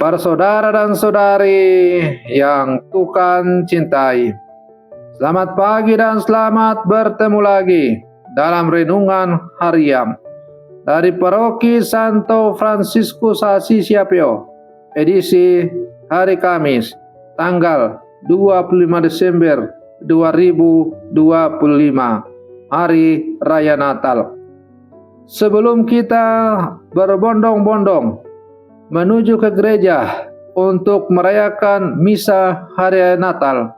Para saudara dan saudari yang Tuhan cintai, selamat pagi dan selamat bertemu lagi dalam renungan harian dari Paroki Santo Fransiskus Assisi Apio, edisi hari Kamis, tanggal 25 Desember 2025, Hari Raya Natal. Sebelum kita berbondong-bondong menuju ke gereja untuk merayakan misa hari raya Natal,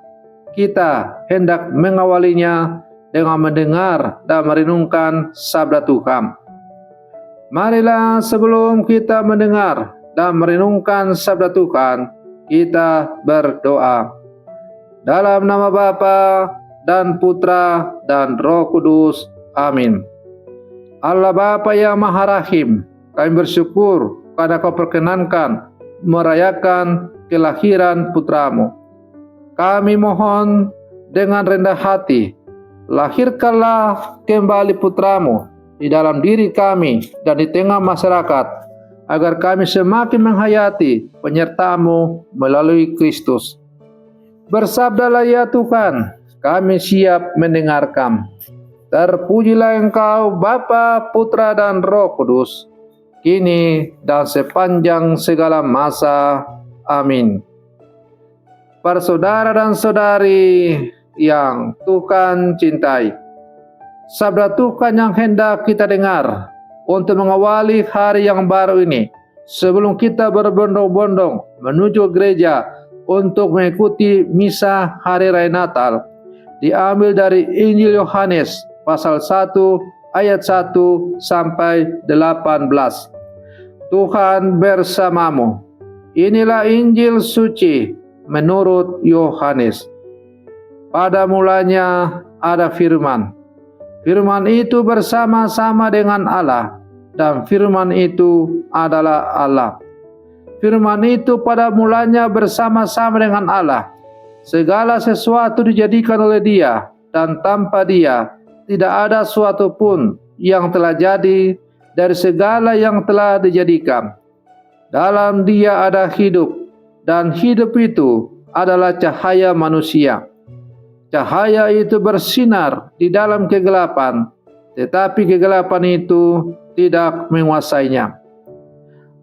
kita hendak mengawalinya dengan mendengar dan merenungkan sabda Tuhan. Marilah sebelum kita mendengar dan merenungkan sabda Tuhan, kita berdoa. Dalam nama Bapa dan Putra dan Roh Kudus. Amin. Allah Bapa yang Maha Rahim, kami bersyukur karena Kau perkenankan merayakan kelahiran putramu. Kami mohon dengan rendah hati, lahirkanlah kembali putramu di dalam diri kami dan di tengah masyarakat, agar kami semakin menghayati penyertaan-Mu melalui Kristus. Bersabdalah ya Tuhan, kami siap mendengarkan. Terpujilah Engkau Bapa, Putra dan Roh Kudus, kini dan sepanjang segala masa. Amin. Para saudara dan saudari yang Tuhan cintai, sabda Tuhan yang hendak kita dengar untuk mengawali hari yang baru ini, sebelum kita berbondong-bondong menuju gereja untuk mengikuti misa hari raya Natal, diambil dari Injil Yohanes pasal 1 ayat 1 sampai 18. Tuhan bersamamu. Inilah Injil suci menurut Yohanes. Pada mulanya ada firman. Firman itu bersama-sama dengan Allah, dan firman itu adalah Allah. Firman itu pada mulanya bersama-sama dengan Allah. Segala sesuatu dijadikan oleh Dia, dan tanpa Dia tidak ada suatu pun yang telah jadi dari segala yang telah dijadikan. Dalam Dia ada hidup, dan hidup itu adalah cahaya manusia. Cahaya itu bersinar di dalam kegelapan, tetapi kegelapan itu tidak menguasainya.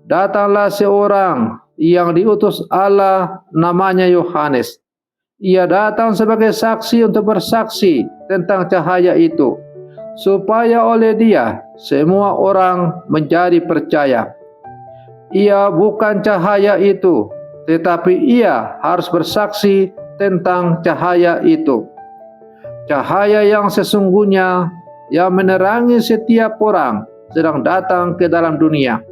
Datanglah seorang yang diutus Allah, namanya Yohanes. Ia datang sebagai saksi untuk bersaksi tentang cahaya itu, supaya oleh Dia semua orang menjadi percaya. Ia bukan cahaya itu, tetapi Ia harus bersaksi tentang cahaya itu. Cahaya yang sesungguhnya yang menerangi setiap orang sedang datang ke dalam dunia.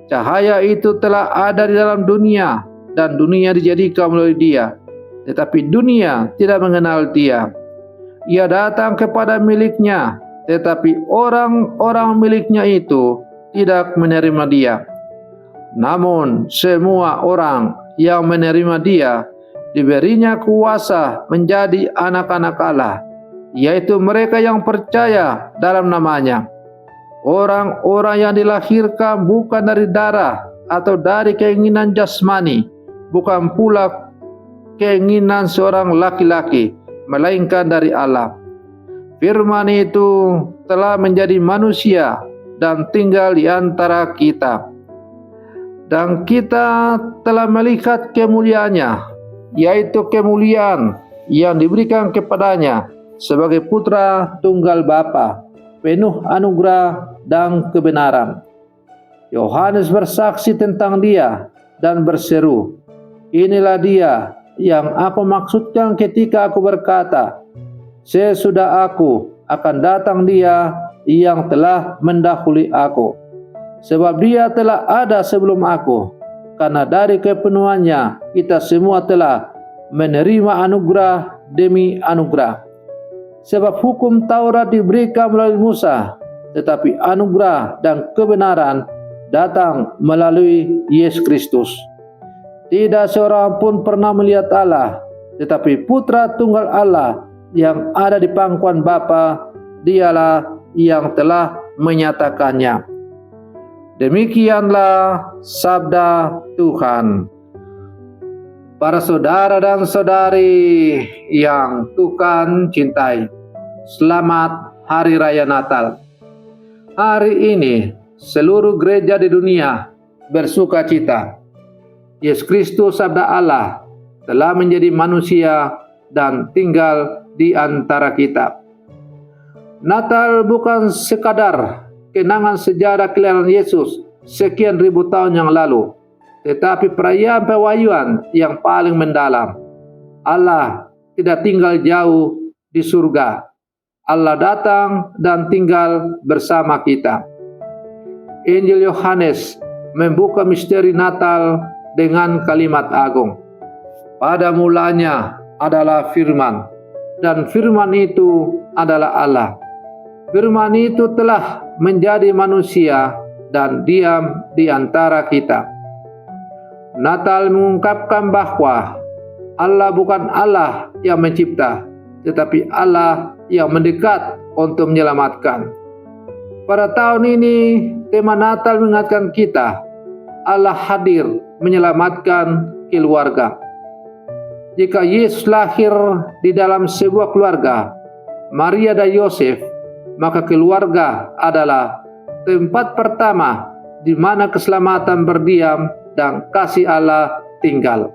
Cahaya itu telah ada di dalam dunia, dan dunia dijadikan melalui Dia, tetapi dunia tidak mengenal Dia. Ia datang kepada miliknya, tetapi orang-orang miliknya itu tidak menerima Dia. Namun semua orang yang menerima Dia, diberinya kuasa menjadi anak-anak Allah, yaitu mereka yang percaya dalam namanya. Orang-orang yang dilahirkan bukan dari darah atau dari keinginan jasmani, bukan pula keinginan seorang laki-laki, melainkan dari Allah. Firman itu telah menjadi manusia dan tinggal di antara kita. Dan kita telah melihat kemuliaannya, yaitu kemuliaan yang diberikan kepadanya sebagai putra tunggal Bapa, penuh anugerah dan kebenaran. Yohanes bersaksi tentang Dia dan berseru, "Inilah Dia yang aku maksudkan ketika aku berkata, sesudah aku akan datang Dia yang telah mendahului aku. Sebab Dia telah ada sebelum aku, karena dari kepenuhannya kita semua telah menerima anugerah demi anugerah. Sebab hukum Taurat diberikan melalui Musa, tetapi anugerah dan kebenaran datang melalui Yesus Kristus. Tidak seorang pun pernah melihat Allah, tetapi Putra Tunggal Allah yang ada di pangkuan Bapa, Dialah yang telah menyatakannya." Demikianlah sabda Tuhan. Para saudara dan saudari yang Tuhan cintai, selamat Hari Raya Natal. Hari ini seluruh gereja di dunia bersuka cita. Yesus Kristus sabda Allah telah menjadi manusia dan tinggal di antara kita. Natal bukan sekadar kenangan sejarah kelahiran Yesus sekian ribu tahun yang lalu, tetapi perayaan pewahyuan yang paling mendalam. Allah tidak tinggal jauh di surga. Allah datang dan tinggal bersama kita. Injil Yohanes membuka misteri Natal dengan kalimat agung. Pada mulanya adalah firman, dan firman itu adalah Allah. Firman itu telah menjadi manusia dan diam di antara kita. Natal mengungkapkan bahwa Allah bukan Allah yang mencipta, tetapi Allah yang mendekat untuk menyelamatkan. Pada tahun ini, tema Natal mengingatkan kita, Allah hadir menyelamatkan keluarga. Jika Yesus lahir di dalam sebuah keluarga, Maria dan Yosef, maka keluarga adalah tempat pertama di mana keselamatan berdiam dan kasih Allah tinggal.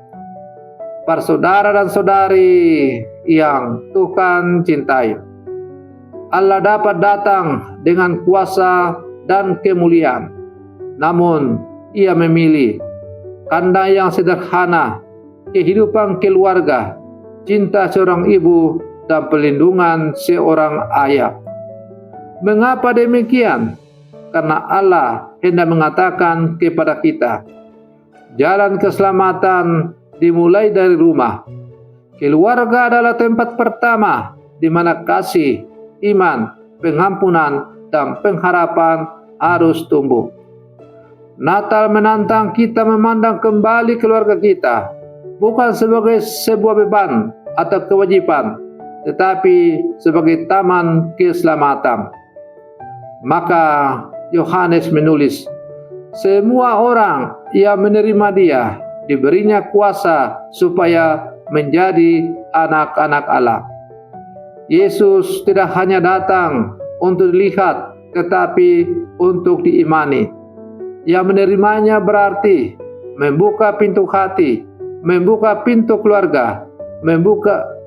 Para saudara dan saudari yang Tuhan cintai, Allah dapat datang dengan kuasa dan kemuliaan. Namun, Ia memilih kandang yang sederhana, kehidupan keluarga, cinta seorang ibu, dan perlindungan seorang ayah. Mengapa demikian? Karena Allah hendak mengatakan kepada kita, jalan keselamatan dimulai dari rumah. Keluarga adalah tempat pertama di mana kasih, iman, pengampunan, dan pengharapan harus tumbuh. Natal menantang kita memandang kembali keluarga kita, bukan sebagai sebuah beban atau kewajiban, tetapi sebagai taman keselamatan. Maka Yohanes menulis, semua orang yang menerima Dia diberinya kuasa supaya menjadi anak-anak Allah. Yesus tidak hanya datang untuk dilihat, tetapi untuk diimani. Yang menerimanya berarti membuka pintu hati, membuka pintu keluarga,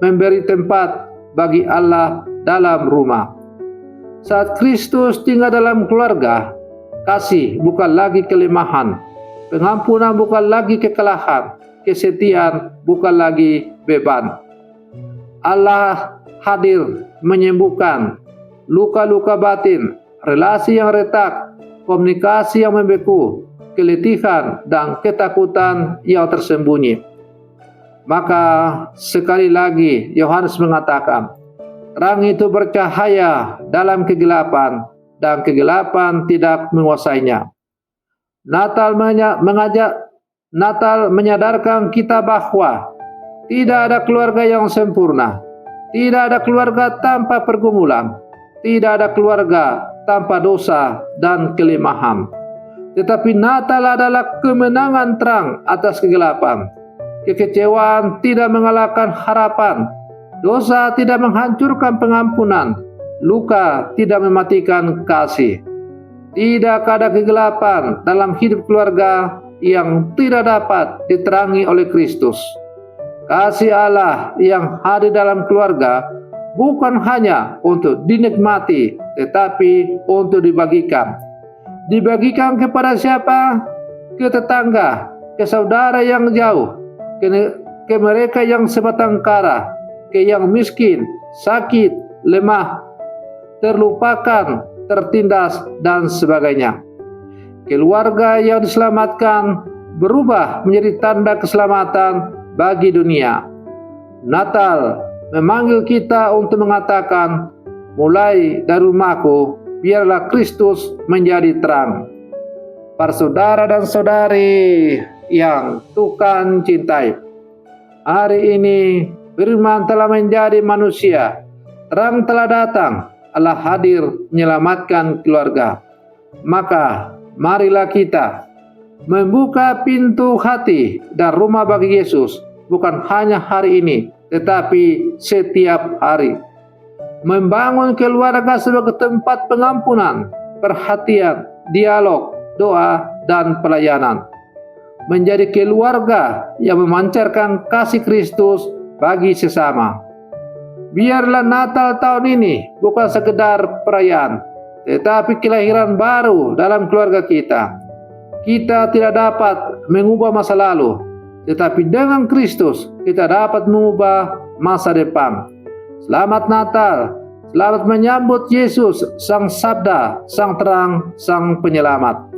memberi tempat bagi Allah dalam rumah. Saat Kristus tinggal dalam keluarga, kasih bukan lagi kelemahan, pengampunan bukan lagi kekalahan, kesetiaan bukan lagi beban. Allah hadir menyembuhkan luka-luka batin, relasi yang retak, komunikasi yang membeku, keletihan dan ketakutan yang tersembunyi. Maka sekali lagi Yohanes mengatakan, terang itu bercahaya dalam kegelapan, dan kegelapan tidak menguasainya. Natal menyadarkan kita bahwa tidak ada keluarga yang sempurna, tidak ada keluarga tanpa pergumulan, tidak ada keluarga tanpa dosa dan kelemahan. Tetapi Natal adalah kemenangan terang atas kegelapan. Kekecewaan tidak mengalahkan harapan. Dosa tidak menghancurkan pengampunan. Luka tidak mematikan kasih. Tidak ada kegelapan dalam hidup keluarga yang tidak dapat diterangi oleh Kristus. Kasih Allah yang hadir dalam keluarga bukan hanya untuk dinikmati, tetapi untuk dibagikan. Dibagikan kepada siapa? Ke tetangga, ke saudara yang jauh, ke mereka yang sebatang kara, ke yang miskin, sakit, lemah, terlupakan, tertindas, dan sebagainya. Keluarga yang diselamatkan berubah menjadi tanda keselamatan bagi dunia. Natal memanggil kita untuk mengatakan, mulai dari rumahku, biarlah Kristus menjadi terang. Para saudara dan saudari yang Tuhan cintai, hari ini firman telah menjadi manusia, terang telah datang, Allah hadir menyelamatkan keluarga. Maka marilah kita membuka pintu hati dan rumah bagi Yesus, bukan hanya hari ini, tetapi setiap hari. Membangun keluarga sebagai tempat pengampunan, perhatian, dialog, doa, dan pelayanan. Menjadi keluarga yang memancarkan kasih Kristus bagi sesama. Biarlah Natal tahun ini bukan sekedar perayaan, tetapi kelahiran baru dalam keluarga kita. Kita tidak dapat mengubah masa lalu, tetapi dengan Kristus kita dapat mengubah masa depan. Selamat Natal, selamat menyambut Yesus, Sang Sabda, Sang Terang, Sang Penyelamat.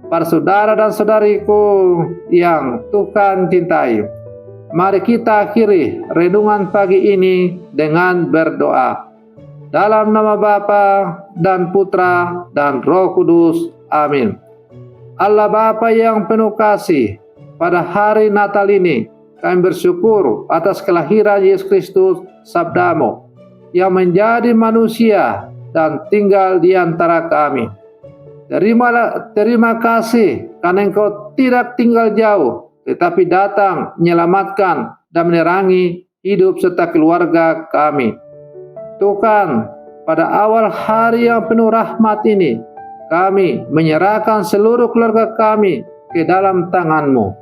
Para saudara dan saudariku yang Tuhan cintai, mari kita akhiri renungan pagi ini dengan berdoa. Dalam nama Bapa dan Putra dan Roh Kudus. Amin. Allah Bapa yang penuh kasih, pada hari Natal ini kami bersyukur atas kelahiran Yesus Kristus, Sabdamu, yang menjadi manusia dan tinggal di antara kami. Terima kasih karena Engkau tidak tinggal jauh, tetapi datang menyelamatkan dan menerangi hidup serta keluarga kami. Tuhan, pada awal hari yang penuh rahmat ini, kami menyerahkan seluruh keluarga kami ke dalam tangan-Mu.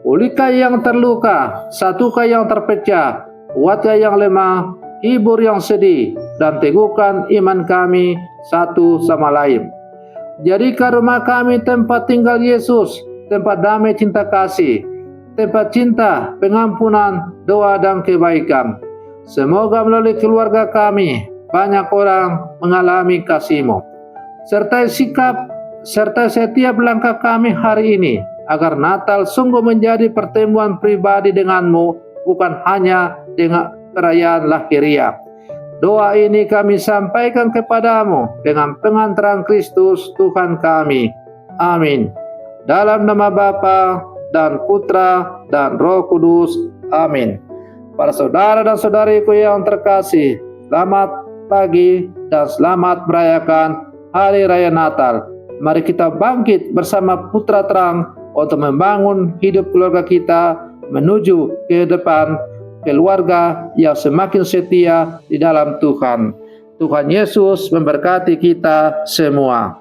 Pulihkan yang terluka, satukan yang terpecah, kuatkan yang lemah, hibur yang sedih, dan teguhkan iman kami satu sama lain. Jadikan rumah kami tempat tinggal Yesus, tempat damai cinta kasih, tempat cinta, pengampunan, doa, dan kebaikan. Semoga melalui keluarga kami, banyak orang mengalami kasih-Mu. Sertai setiap langkah kami hari ini, agar Natal sungguh menjadi pertemuan pribadi dengan-Mu, bukan hanya dengan perayaan lahiriah. Doa ini kami sampaikan kepadamu dengan pengantaran Kristus Tuhan kami. Amin. Dalam nama Bapa dan Putra dan Roh Kudus. Amin. Para saudara dan saudariku yang terkasih, selamat pagi dan selamat merayakan Hari Raya Natal. Mari kita bangkit bersama Putra Terang untuk membangun hidup keluarga kita menuju ke depan, keluarga yang semakin setia di dalam Tuhan. Tuhan Yesus memberkati kita semua.